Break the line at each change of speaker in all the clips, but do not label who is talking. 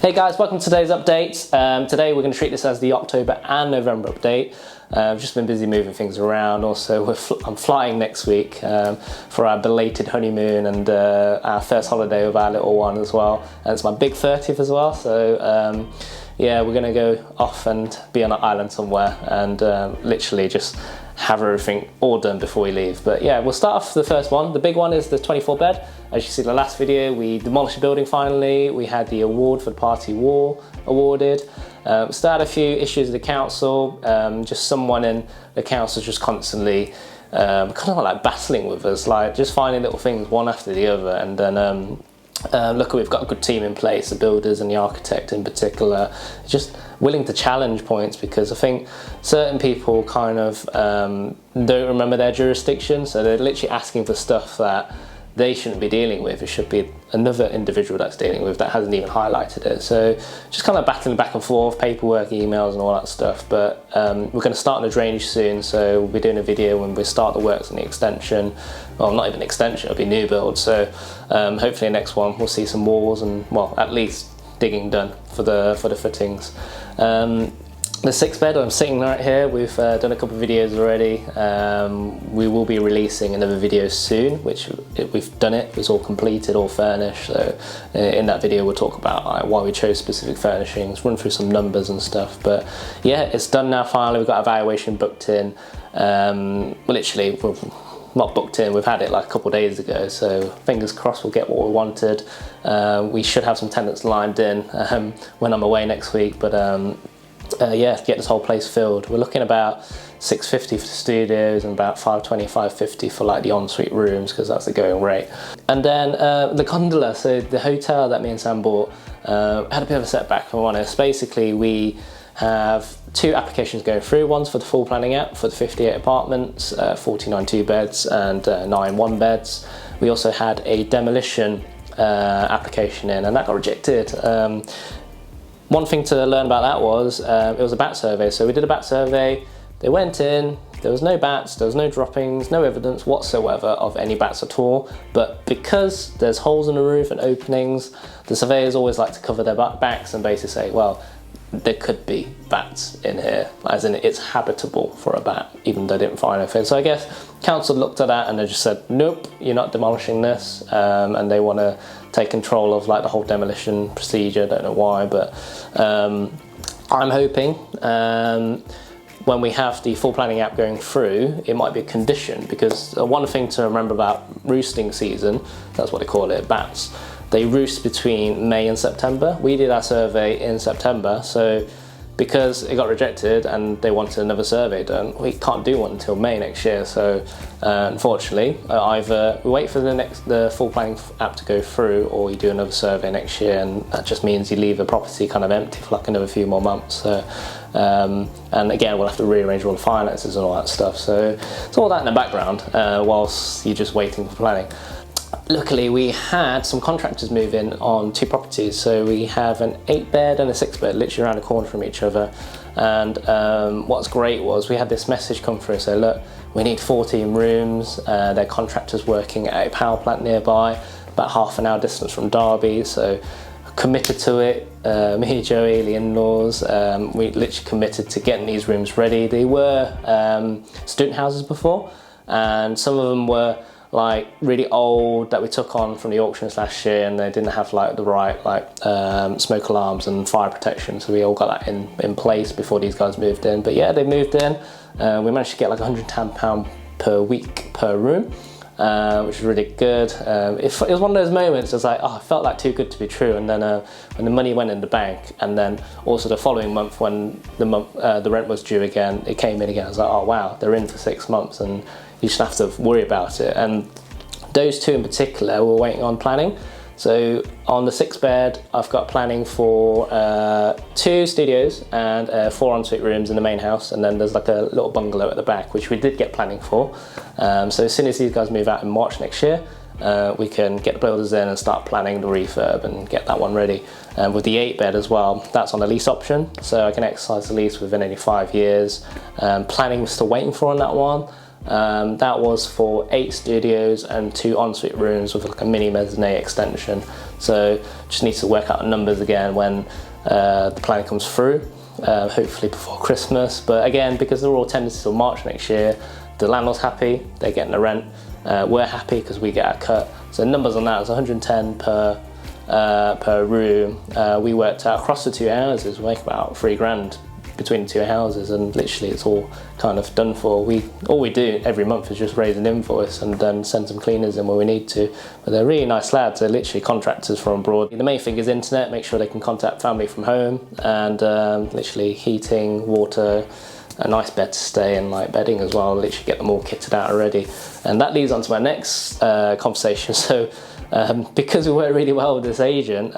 Hey guys, welcome to today's update. Today we're going to treat this as the October and November update. I've just been busy moving things around. Also, I'm flying next week for our belated honeymoon and our first holiday with our little one as well. And it's my big 30th as well, so yeah, we're going to go off and be on an island somewhere and literally just have everything all done before we leave. But yeah, we'll start off the first one. The big one is the 24 bed. As you see in the last video, we demolished the building finally. We had the award for the party wall awarded. Still had a few issues with the council. Just someone in the council just constantly kind of like battling with us, like just finding little things one after the other. And then luckily we've got a good team in place, the builders and the architect in particular, just willing to challenge points, because I think certain people kind of don't remember their jurisdiction, so they're literally asking for stuff that they shouldn't be dealing with. It should be another individual that's dealing with that hasn't even highlighted it. So just kind of battling back and forth, paperwork, emails and all that stuff. But we're going to start on the drainage soon, so we'll be doing a video when we start the works on the extension. Well, not even extension, it'll be new build. So hopefully next one we'll see some walls and, well, at least digging done for the footings. The 6 bed, I'm sitting right here. We've done a couple of videos already. We will be releasing another video soon, which we've done it. It's all completed, all furnished. So in that video, we'll talk about why we chose specific furnishings, run through some numbers and stuff. But yeah, it's done now finally. We've got evaluation booked in. Literally, we're not booked in, we've had it like a couple of days ago. So fingers crossed we'll get what we wanted. We should have some tenants lined in when I'm away next week. But yeah, get this whole place filled. We're looking about 650 for the studios and about 520, 550 for like the ensuite rooms, because that's the going rate. And then the Gondola, so the hotel that me and Sam bought, had a bit of a setback, if I'm honest. Basically, we have 2 applications going through. One's for the full planning app for the 58 apartments, 49 2 beds and 9 1 beds. We also had a demolition application in, and that got rejected. One thing to learn about that was it was a bat survey. So we did a bat survey, they went in, there was no bats, there was no droppings, no evidence whatsoever of any bats at all. But because there's holes in the roof and openings, the surveyors always like to cover their backs and basically say, well, there could be bats in here, as in it's habitable for a bat, even though they didn't find anything. So I guess council looked at that and they just said, nope, you're not demolishing this, and they want to take control of like the whole demolition procedure. Don't know why, but I'm hoping when we have the full planning app going through, it might be a condition, because one thing to remember about roosting season, that's what they call it, bats, they roost between May and September. We did our survey in September, so because it got rejected and they wanted another survey done, we can't do one until May next year. So unfortunately, either we wait for the full planning app to go through, or you do another survey next year, and that just means you leave the property kind of empty for like another few more months. So and again, we'll have to rearrange all the finances and all that stuff. So it's all that in the background whilst you're just waiting for planning. Luckily, we had some contractors move in on 2 properties. So we have an 8 bed and a 6 bed literally around the corner from each other. And what's great was we had this message come through, so look, we need 14 rooms. Their contractors working at a power plant nearby, about half an hour distance from Derby. So committed to it, me, Joey, the in-laws, we literally committed to getting these rooms ready. They were student houses before, and some of them were like really old that we took on from the auctions last year, and they didn't have like the right like smoke alarms and fire protection, so we all got that in place before these guys moved in. But yeah, they moved in. We managed to get like £110 per week per room, which was really good. It was one of those moments, it was like, oh, it felt like too good to be true. And then when the money went in the bank, and then also the following month when the rent was due again, it came in again. I was like, oh wow, they're in for 6 months, and you just have to worry about it. And those 2 in particular, we're waiting on planning. So on the 6 bed, I've got planning for 2 studios and 4 ensuite rooms in the main house, and then there's like a little bungalow at the back, which we did get planning for. So as soon as these guys move out in March next year, we can get the builders in and start planning the refurb and get that one ready. With the 8 bed as well, that's on a lease option, so I can exercise the lease within only 5 years. Planning we're still waiting for on that one. That was for 8 studios and 2 ensuite rooms with like a mini mezzanine extension. So just need to work out the numbers again when the plan comes through, hopefully before Christmas. But again, because they're all tenanted till March next year, the landlord's happy, they're getting the rent, we're happy because we get our cut. So numbers on that is 110 per room. We worked out across the 2 houses, we make about £3,000 between the 2 houses, and literally it's all kind of done for. All we do every month is just raise an invoice and then send some cleaners in where we need to. But they're really nice lads, they're literally contractors from abroad. The main thing is internet, make sure they can contact family from home, and literally heating, water, a nice bed to stay, and like bedding as well, literally get them all kitted out already. And that leads on to my next conversation. So because we worked really well with this agent,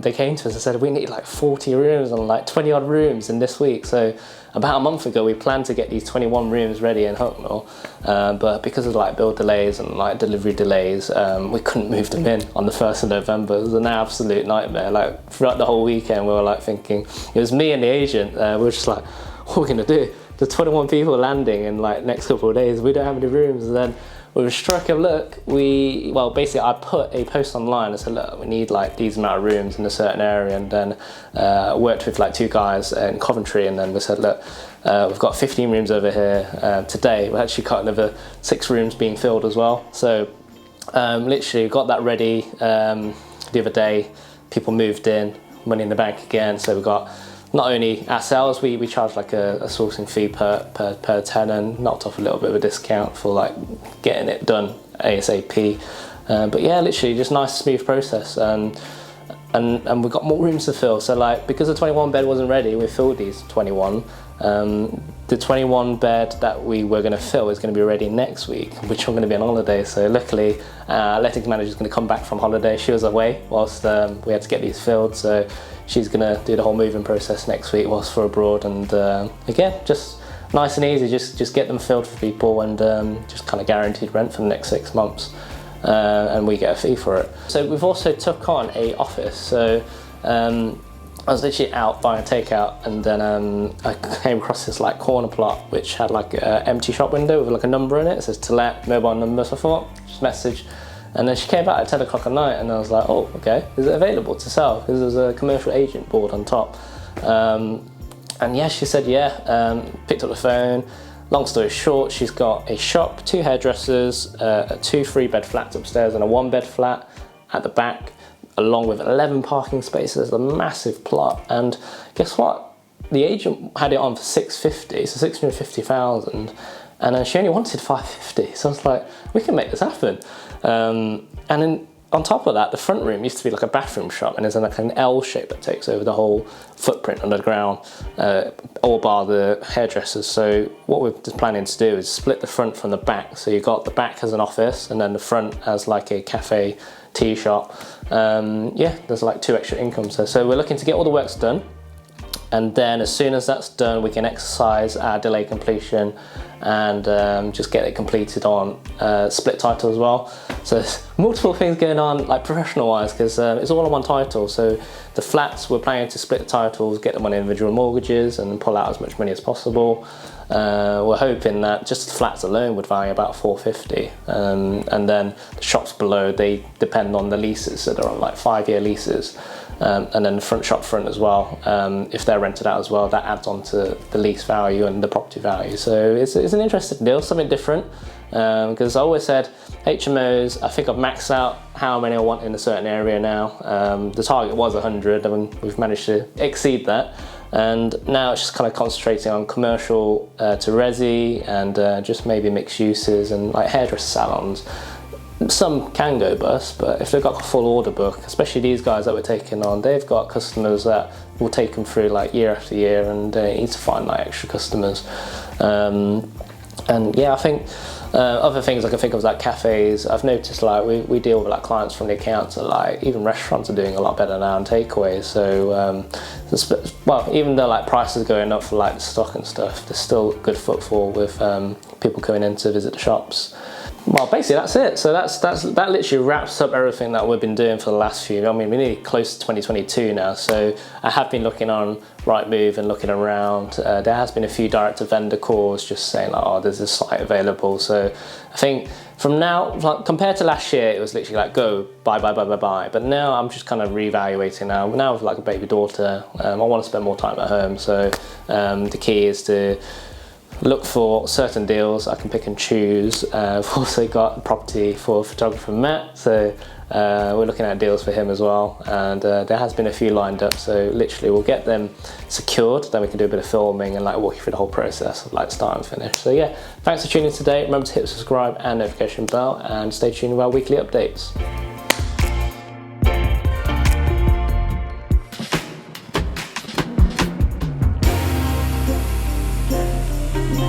they came to us and said we need like 40 rooms and like 20 odd rooms in this week. So about a month ago we planned to get these 21 rooms ready in Hucknall, but because of like build delays and like delivery delays, we couldn't move them in on the 1st of November. It was an absolute nightmare. Like throughout the whole weekend we were like thinking, it was me and the agent, we were just like, what are we gonna do? There's 21 people landing in like next couple of days, we don't have any rooms. And then we were struck of luck. Basically I put a post online and said, look, we need like these amount of rooms in a certain area, and then worked with like 2 guys in Coventry, and then we said, look, we've got 15 rooms over here today. We actually got another 6 rooms being filled as well. So literally got that ready the other day. People moved in, money in the bank again. So we got not only ourselves, we charge like a sourcing fee per tenant, knocked off a little bit of a discount for like getting it done ASAP. But yeah, literally just nice smooth process, and we've got more rooms to fill. So like, because the 21 bed wasn't ready, we filled these 21. The 21 bed that we were going to fill is going to be ready next week, which I'm going to be on holiday. So luckily, lettings manager is going to come back from holiday. She was away whilst we had to get these filled. So she's going to do the whole moving process next week whilst we're abroad. And again, just nice and easy, just get them filled for people, and just kind of guaranteed rent for the next 6 months. And we get a fee for it. So we've also took on a office. So I was literally out buying a takeout, and then I came across this like corner plot which had like an empty shop window with like a number in it. It says to let, mobile number. So I thought, just message. And then she came back at 10 o'clock at night, and I was like, oh, okay, is it available to sell? Because there's a commercial agent board on top. And yeah, she said yeah, picked up the phone. Long story short, she's got a shop, 2 hairdressers, 2 3-bed flats upstairs and a 1-bed flat at the back, along with 11 parking spaces, a massive plot. And guess what? The agent had it on for 650, so 650,000, and then she only wanted 550. So I was like, we can make this happen. And then on top of that, the front room used to be like a bathroom shop, and there's like an L shape that takes over the whole footprint under the ground, all bar the hairdressers. So what we're just planning to do is split the front from the back. So you've got the back as an office, and then the front as like a cafe, tea shop. Yeah, there's like 2 extra incomes there. So we're looking to get all the works done, and then as soon as that's done, we can exercise our delay completion and just get it completed on split title as well. So there's multiple things going on, like professional wise, because it's all on one title. So the flats, we're planning to split the titles, get them on individual mortgages, and pull out as much money as possible. We're hoping that just the flats alone would value about 450, and then the shops below, they depend on the leases, so they're on like 5-year leases, and then the front shop front as well, if they're rented out as well, that adds on to the lease value and the property value. So it's an interesting deal, something different, because I always said HMOs, I think I've maxed out how many I want in a certain area now. The target was 100, and we've managed to exceed that. And now it's just kind of concentrating on commercial to resi, and just maybe mixed uses and like hairdresser salons. Some can go bust, but if they've got a full order book, especially these guys that we're taking on, they've got customers that will take them through like year after year, and they need to find like extra customers. And yeah, I think other things I can think of, like cafes. I've noticed like we deal with like clients from the accounts, and like even restaurants are doing a lot better now in takeaways. So well, even though like prices are going up for like the stock and stuff, there's still good footfall with people coming in to visit the shops. Well, basically that's it. So that literally wraps up everything that we've been doing for the last few. I mean, we're nearly close to 2022 now. So I have been looking on Rightmove and looking around. There has been a few direct to vendor calls just saying like, oh, there's this site available. So I think from now, like, compared to last year, it was literally like go, buy. But now I'm just kind of reevaluating now. Now with like a baby daughter, I want to spend more time at home. So the key is to look for certain deals. I can pick and choose. I've also got a property for photographer Matt, so we're looking at deals for him as well, and there has been a few lined up, so literally we'll get them secured, then we can do a bit of filming and like walk you through the whole process of like start and finish. So yeah, thanks for tuning in today. Remember to hit subscribe and notification bell, and stay tuned with our weekly updates.